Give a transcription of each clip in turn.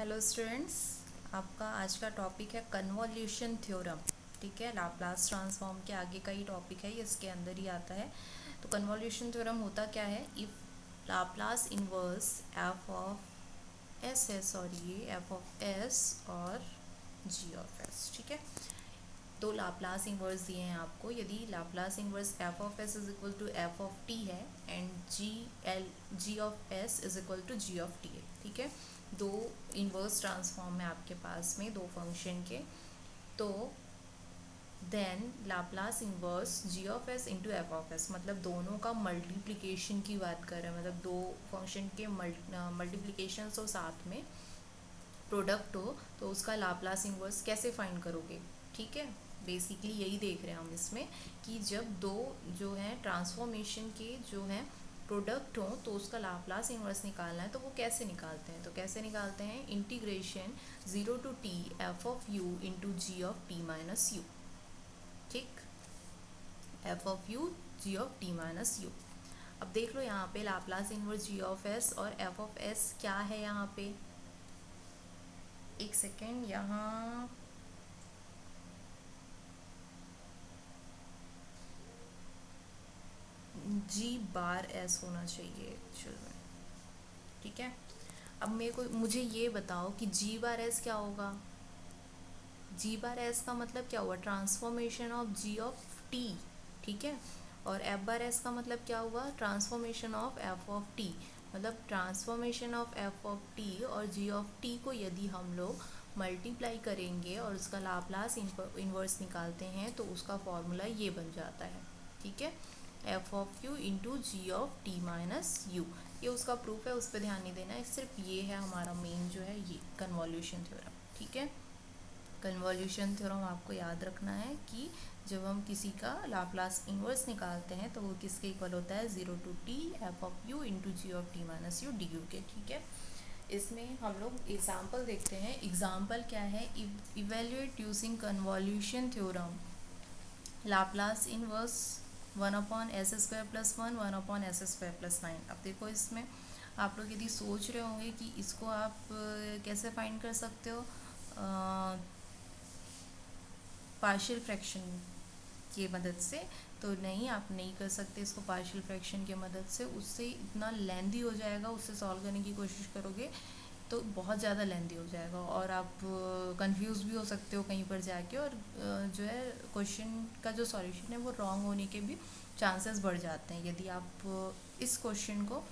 Hello students, आपका आज का टॉपिक है कन्वोल्यूशन थ्योरम। ठीक है, लाप्लास ट्रांसफॉर्म के आगे का ही टॉपिक है, ये इसके अंदर ही आता है। तो कन्वोल्यूशन थ्योरम होता क्या है? If Laplace inverse F of S है, सॉरी ये एफ ऑफ एस और जी ऑफ एस। ठीक है, दो लाप्लास इनवर्स दिए हैं आपको। यदि Laplace inverse F of S is equal to F of T है and G of S is equal to G of T है। ठीक है, दो इनवर्स ट्रांसफॉर्म है आपके पास में दो फंक्शन के। तो then Laplace inverse G of S into F of S, मतलब दोनों का मल्टीप्लिकेशन की बात कर रहे हैं, मतलब दो फंक्शन के मल्टीप्लिकेशन हो साथ में प्रोडक्ट हो, तो उसका लाप्लास इनवर्स कैसे फाइंड करोगे? ठीक है, बेसिकली यही देख रहे हैं हम इसमें कि जब दो जो है ट्रांसफॉर्मेशन के जो है प्रोडक्ट हो तो उसका लाप्लास इनवर्स निकालना है। तो वो कैसे निकालते हैं? तो कैसे निकालते हैं? Integration 0 to T F of U into G of T minus U. ठीक, F of U G of T minus U. अब देख लो यहाँ पे Laplace inverse G of S और एफ ऑफ एस क्या है यहाँ पे। एक सेकेंड, यहाँ जी बार एस होना चाहिए एक्चुअल में। ठीक है, अब मेरे को मुझे ये बताओ कि जी बार एस क्या होगा। जी बार एस का मतलब क्या हुआ? Transformation of G of T. ठीक है, और एफ बार एस का मतलब क्या हुआ? Transformation of F of T. मतलब transformation of F of T और जी ऑफ टी को यदि हम लोग मल्टीप्लाई करेंगे और उसका लाप्लास इन्वर्स निकालते हैं तो उसका फॉर्मूला ये बन जाता है। ठीक है, F of U into G of T minus U, ये उसका प्रूफ है, उस पर ध्यान नहीं देना है। सिर्फ ये है हमारा मेन जो है ये कन्वॉल्यूशन थ्योरम। ठीक है, कन्वॉल्यूशन थ्योरम आपको याद रखना है कि जब हम किसी का लाप्लास इन्वर्स निकालते हैं तो वो किसके इक्वल होता है? 0 to T F of U into G of T minus U D U के। ठीक है, इसमें हम लोग एग्जाम्पल देखते हैं। एग्जाम्पल क्या है? Evaluate using convolution theorem Laplace inverse 1/s² + 1 1/s² + 9। अब देखो इसमें आप लोग यदि सोच रहे होंगे कि इसको आप कैसे फाइंड कर सकते हो पार्शियल फ्रैक्शन की मदद से, तो नहीं, आप नहीं कर सकते इसको पार्शियल फ्रैक्शन की मदद से। उससे इतना लेंदी हो जाएगा, उससे सॉल्व करने की कोशिश करोगे तो बहुत ज़्यादा लेंदी हो जाएगा और आप कंफ्यूज भी हो सकते हो कहीं पर जाके, और जो है क्वेश्चन का जो सॉल्यूशन है वो रॉन्ग होने के भी चांसेस बढ़ जाते हैं यदि आप इस क्वेश्चन को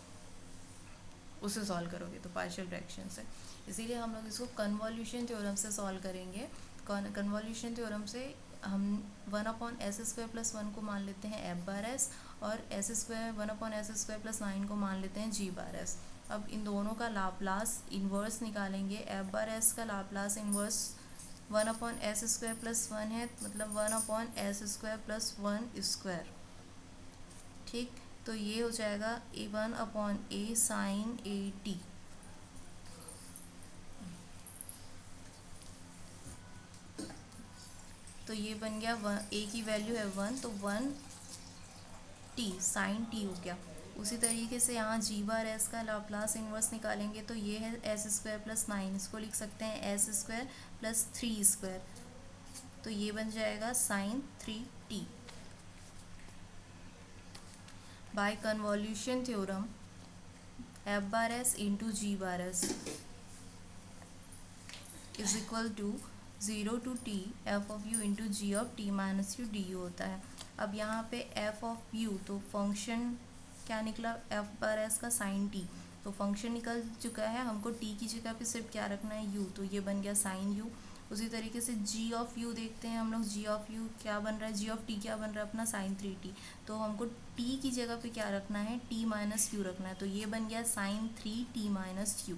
उसे सॉल्व करोगे तो पार्शियल फ्रैक्शन से। इसीलिए हम लोग इसको कन्वॉल्यूशन थ्योरम से सॉल्व करेंगे। कन्वॉल्यूशन थ्योरम से हम 1/s² + 1 को मान लेते हैं एफ बार एस और s² 1/s² + 9 को मान लेते हैं जी बार एस। अब इन दोनों का लाप्लास इन्वर्स निकालेंगे। एफ बार एस का लाप्लास इन्वर्स 1/s² + 1 है, मतलब 1/s² + 1²। ठीक, तो ये हो जाएगा a1/a sin a t। तो ये बन गया a की वैल्यू है 1, तो 1t sin t हो गया। उसी तरीके से यहाँ जी बार एस का लाप्लास इन्वर्स निकालेंगे तो ये है s² + 9, इसको लिख सकते हैं s² + 3²। तो ये बन जाएगा sin 3t। By convolution theorem F bar S into G bar S is equal to 0 to T F of U into G of T minus U D U होता है। अब यहाँ पे एफ ऑफ यू तो function क्या निकला? F bar S का sine T, तो फंक्शन निकल चुका है, हमको टी की जगह पे सिर्फ क्या रखना है? यू, तो ये बन गया साइन यू। उसी तरीके से जी ऑफ यू देखते हैं हम लोग, जी ऑफ यू क्या बन रहा है? जी ऑफ टी क्या बन रहा है अपना? Sign 3t। तो हमको टी की जगह पे क्या रखना है? टी माइनस यू रखना है, तो ये बन गया साइन 3t माइनस यू।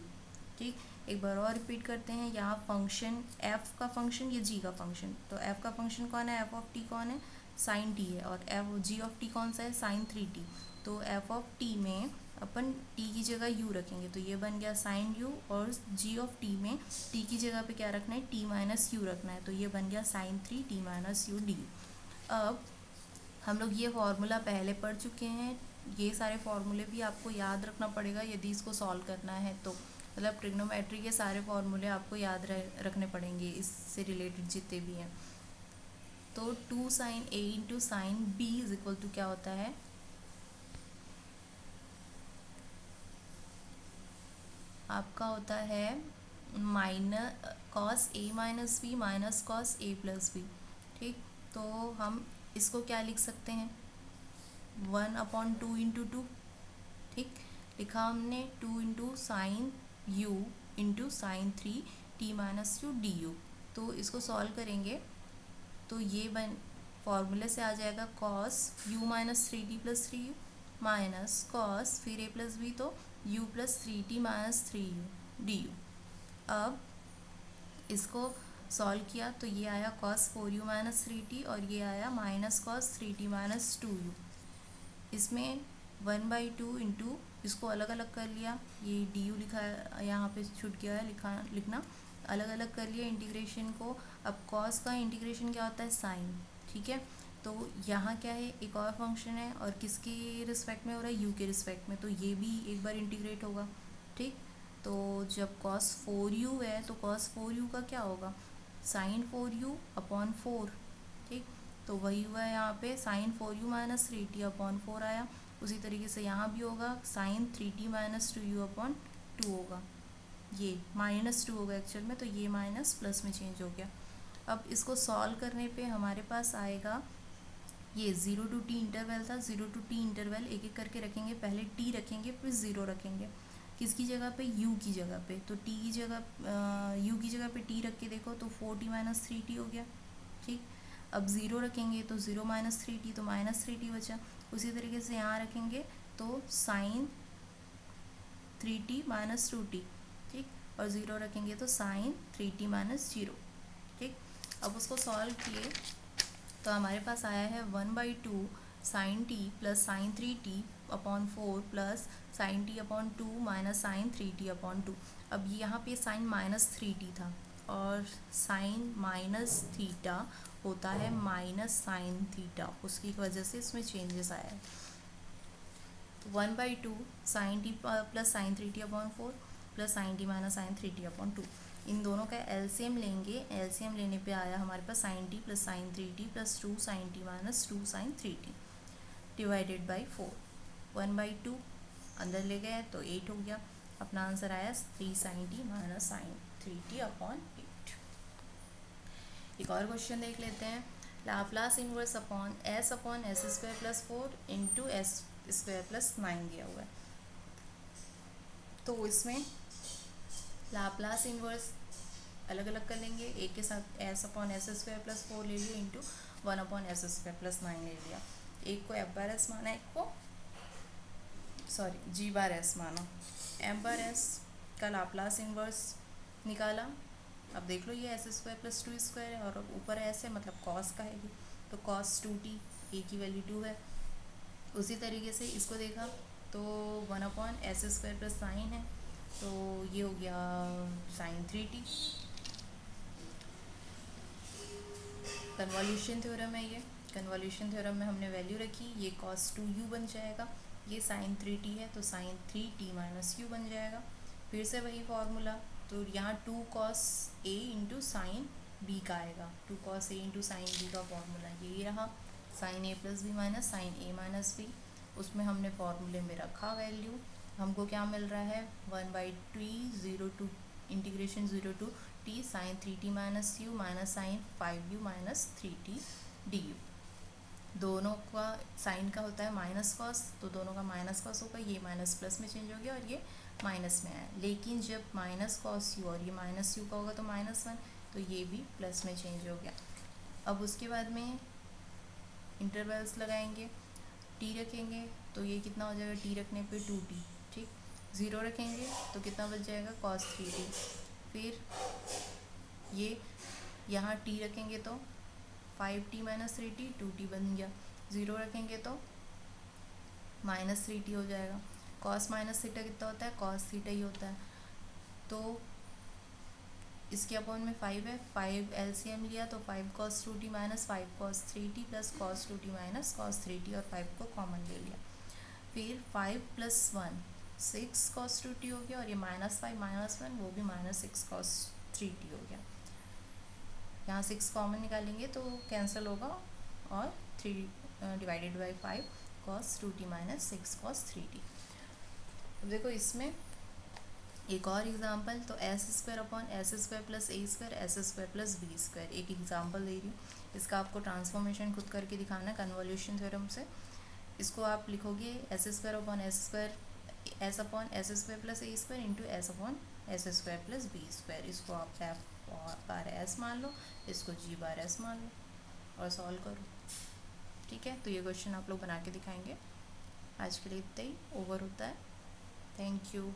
ठीक, एक बार और रिपीट करते हैं। यहाँ फंक्शन एफ का फंक्शन, ये जी का फंक्शन, तो एफ का फंक्शन कौन है? एफ ऑफ टी कौन है? साइन टी है, और एफ जी ऑफ टी कौन सा है? Sign 3t। तो एफ ऑफ टी में अपन टी की जगह यू रखेंगे, तो ये बन गया साइन यू, और जी ऑफ टी में टी की जगह पे क्या रखना है? टी माइनस यू रखना है, तो ये बन गया sign 3t minus U D. अब हम लोग ये फॉर्मूला पहले पढ़ चुके हैं, ये सारे फॉर्मूले भी आपको याद रखना पड़ेगा यदि इसको सॉल्व करना है तो। मतलब ट्रिग्नोमेट्री के सारे फॉर्मूले आपको याद रखने पड़ेंगे इससे रिलेटेड जितने भी हैं। तो 2 sine A into sine B is equal to क्या होता है, आपका होता है minus cos A minus B minus cos A plus B. ठीक, तो हम इसको क्या लिख सकते हैं, 1/2 × 2। ठीक, लिखा हमने 2 into sine you into sine 3t-u तो इसको सॉल्व करेंगे तो ये बन फॉर्मूले से आ जाएगा कॉस u-3t+3u माइनस कॉस फिर a प्लस बी तो u+3t-3u अब इसको सॉल्व किया तो ये आया cos 4u-3t और ये आया माइनस कॉस 3t-2u। इसमें 1/2 इंटू इसको अलग अलग कर लिया, ये du लिखा है यहाँ पे छूट गया है लिखना, अलग अलग कर लिया इंटीग्रेशन को। अब cos का इंटीग्रेशन क्या होता है, साइन। ठीक है, तो यहाँ क्या है, एक और फंक्शन है और किसके रिस्पेक्ट में हो रहा है, u के रिस्पेक्ट में, तो ये भी एक बार इंटीग्रेट होगा। ठीक, तो जब cos 4u है तो cos 4u का क्या होगा, sin 4u/4। ठीक, तो वही हुआ है यहाँ पे sin 4u-3t/4 आया। उसी तरीके से यहाँ भी होगा sin 3t-2u/2 होगा, ये -2 होगा एक्चुअल में, तो ये माइनस प्लस में चेंज हो गया। अब इसको सॉल्व करने पे हमारे पास आएगा, ये 0 to t इंटरवल था, 0 to t इंटरवल एक एक करके रखेंगे, पहले t रखेंगे फिर 0 रखेंगे, किसकी जगह पे, u की जगह पे। तो t की जगह u की जगह पे t रख के देखो तो 4t-3t हो गया। ठीक, अब 0 रखेंगे तो 0-3t तो -3t बचा। उसी तरीके से यहाँ रखेंगे तो साइन 3t-2t। ठीक, और 0 रखेंगे तो साइन 3t-0। ठीक, अब उसको सॉल्व किए तो हमारे पास आया है 1/2 sine t plus sine 3t/4 plus sine t/2 minus sine 3t/2। अब यहाँ पे साइन -3t था और साइन माइनस थीटा होता है माइनस साइन थीटा, उसकी वजह से इसमें चेंजेस आया है। तो 1/2 sine t plus sine 3t/4 plus sine t minus sine 3t/2, इन दोनों का एलसीएम लेंगे। एलसीएम लेने पे आया हमारे पास sine t plus sine 3t plus 2 sine t minus 2 sine 3t divided by 4। 1/2 अंदर ले गए तो 8 हो गया, अपना आंसर आया 3 sign t minus sign 3t/8। एक और क्वेश्चन देख लेते हैं, Laplace inverse upon s/s² plus 4 into s² plus 9 दिया हुआ है। तो इसमें लाप्लास इनवर्स अलग अलग कर लेंगे, एक के साथ s/s² प्लस 4 ले लिया इंटू 1/s² प्लस 9 ले लिया। एक को f/s माना, एक को g/s माना। m/s का लाप्लास इनवर्स निकाला। अब देख लो ये s² प्लस 2² है और ऊपर s है मतलब cos का है ये, तो cos 2t, a की वैल्यू 2 है। उसी तरीके से इसको देखा तो 1/s² प्लस साइन है, तो ये हो गया साइन 3t। कन्वॉल्यूशन थ्योरम है ये, कन्वॉल्यूशन थ्योरम में हमने वैल्यू रखी, ये cos 2u बन जाएगा, ये साइन 3t है तो साइन 3t-u बन जाएगा। फिर से वही फॉर्मूला, तो यहाँ 2 cos a into sine b का आएगा, 2 cos a into sine b का फॉर्मूला यही रहा, sine a plus B minus sine a minus B. उसमें हमने फॉर्मूले में रखा वैल्यू, हमको क्या मिल रहा है 1/2 0 to integration 0 to t sine 3t minus u minus sine 5u minus 3t du। दोनों का साइन का होता है माइनस कॉस, तो दोनों का माइनस कॉस होगा, ये माइनस प्लस में चेंज हो गया और ये माइनस में आया। लेकिन जब माइनस कॉस यू और ये माइनस यू का होगा तो -1, तो ये भी प्लस में चेंज हो गया। अब उसके बाद में इंटरवल्स लगाएंगे, टी रखेंगे तो ये कितना हो जाएगा, टी रखने पे 2t। ठीक, 0 रखेंगे तो कितना बच जाएगा cos 3t। फिर ये यहाँ t रखेंगे तो 5t माइनस 3t 2t बन गया, 0 रखेंगे तो -3t हो जाएगा। cos माइनस थीटा कितना होता है, cos थीटा ही होता है, तो इसके अपॉन में 5 है, 5 एलसीएम लिया तो 5 cos 2t minus 5 cos 3t plus cos 2t minus cos 3t और 5 को कॉमन ले लिया। फिर 5 + 1 6 cos 2t हो गया, और ये -5 -1 वो भी -6 cos 3t हो गया। यहाँ 6 कॉमन निकालेंगे तो कैंसिल होगा, और 3 divided by 5 cos 2t - 6 cos 3t। अब देखो इसमें एक और एग्जांपल, तो s² upon s² plus a² s² plus b², एक एग्जांपल दे रही हूँ। इसका आपको ट्रांसफॉर्मेशन खुद करके दिखाना है कन्वोल्यूशन थ्योरम से। इसको आप लिखोगे s² upon s² s upon s² plus a² into s upon s² plus b²। इसको आप f(s) मान लो, इसको g(s) मान लो, और सॉल्व करो। ठीक है, तो ये क्वेश्चन आप लोग बना के दिखाएंगे। आज के लिए इतना ही, ओवर होता है। Thank you.